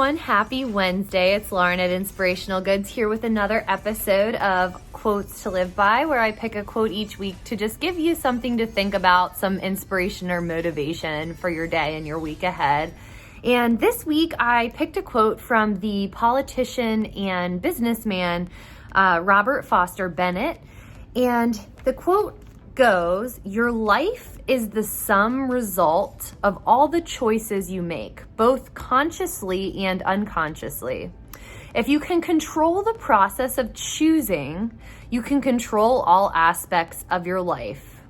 everyone. Happy Wednesday. It's Lauren at Inspirational Goods here with another episode of Quotes to Live By, where I pick a quote each week to just give you something to think about, some inspiration or motivation for your day and your week ahead. And this week I picked a quote from the politician and businessman Robert Foster Bennett. And the quote goes, "Your life is the sum result of all the choices you make, both consciously and unconsciously. If you can control the process of choosing, you can control all aspects of your life.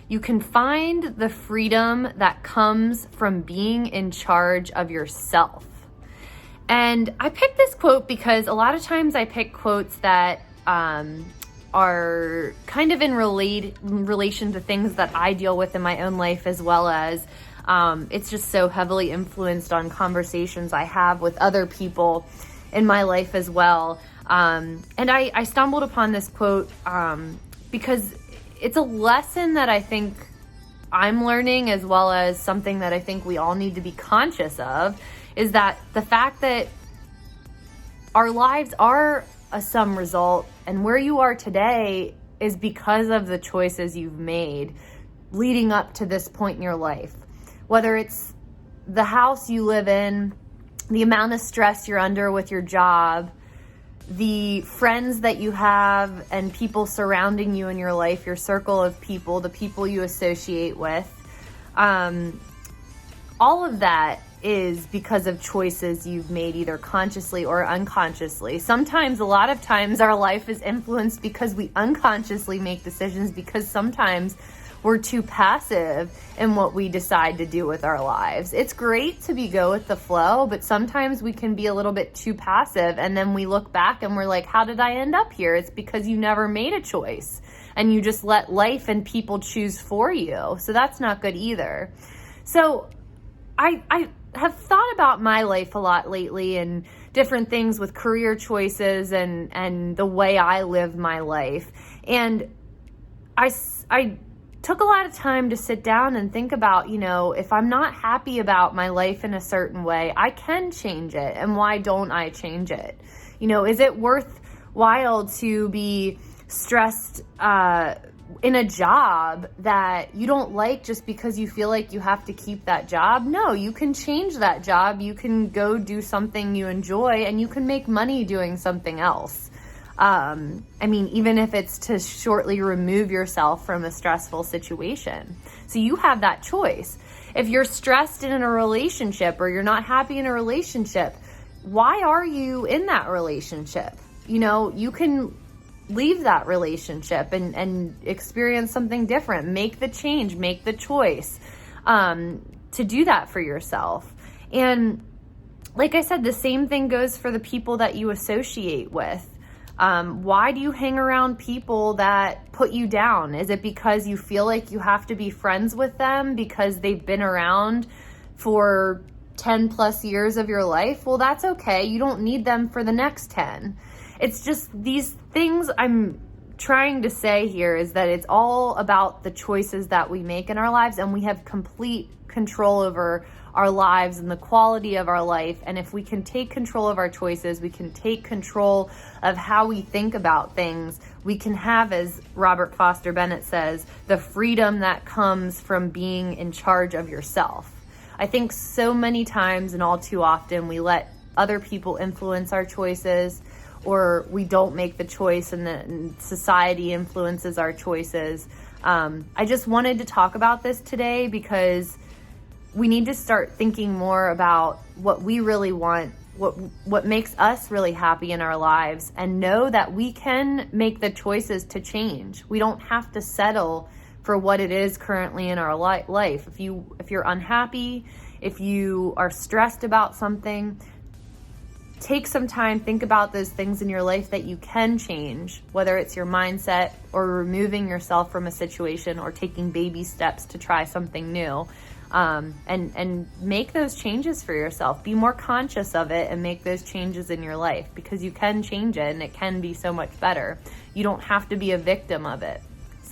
You can find the freedom that comes from being in charge of yourself." And I picked this quote because a lot of times I pick quotes that are kind of in relation to things that I deal with in my own life, as well as it's just so heavily influenced on conversations I have with other people in my life as well. And I stumbled upon this quote because it's a lesson that I think I'm learning, as well as something that I think we all need to be conscious of, is that the fact that our lives are a sum result, and where you are today is because of the choices you've made leading up to this point in your life. Whether it's the house you live in, the amount of stress you're under with your job, the friends that you have and people surrounding you in your life, your circle of people, the people you associate with, all of that is because of choices you've made either consciously or unconsciously. Sometimes, a lot of times, our life is influenced because we unconsciously make decisions, because sometimes we're too passive in what we decide to do with our lives. It's great to go with the flow, but sometimes we can be a little bit too passive, and then we look back and we're like, how did I end up here? It's because you never made a choice and you just let life and people choose for you. So that's not good either. So I have thought about my life a lot lately, and different things with career choices and the way I live my life. And I took a lot of time to sit down and think about, if I'm not happy about my life in a certain way, I can change it. And why don't I change it? Is it worthwhile to be stressed in a job that you don't like just because you feel like you have to keep that job? No, you can change that job. You can go do something you enjoy, and you can make money doing something else. Even if it's to shortly remove yourself from a stressful situation. So you have that choice. If you're stressed in a relationship, or you're not happy in a relationship, why are you in that relationship? You can leave that relationship and experience something different. Make the change, make the choice to do that for yourself. And like I said, the same thing goes for the people that you associate with. Why do you hang around people that put you down? Is it because you feel like you have to be friends with them because they've been around for 10 plus years of your life? Well, that's okay. You don't need them for the next 10. It's just these things I'm trying to say here is that it's all about the choices that we make in our lives, and we have complete control over our lives and the quality of our life. And if we can take control of our choices, we can take control of how we think about things, we can have, as Robert Foster Bennett says, the freedom that comes from being in charge of yourself. I think so many times, and all too often, we let other people influence our choices, or we don't make the choice and society influences our choices. I just wanted to talk about this today because we need to start thinking more about what we really want, what makes us really happy in our lives, and know that we can make the choices to change. We don't have to settle for what it is currently in our life. If you're unhappy, if you are stressed about something, take some time, think about those things in your life that you can change, whether it's your mindset or removing yourself from a situation or taking baby steps to try something new. And make those changes for yourself. Be more conscious of it and make those changes in your life, because you can change it and it can be so much better. You don't have to be a victim of it.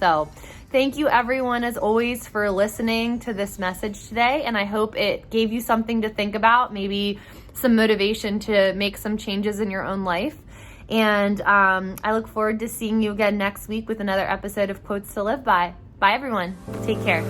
So thank you everyone, as always, for listening to this message today. And I hope it gave you something to think about, maybe some motivation to make some changes in your own life. And I look forward to seeing you again next week with another episode of Quotes to Live By. Bye, everyone. Take care.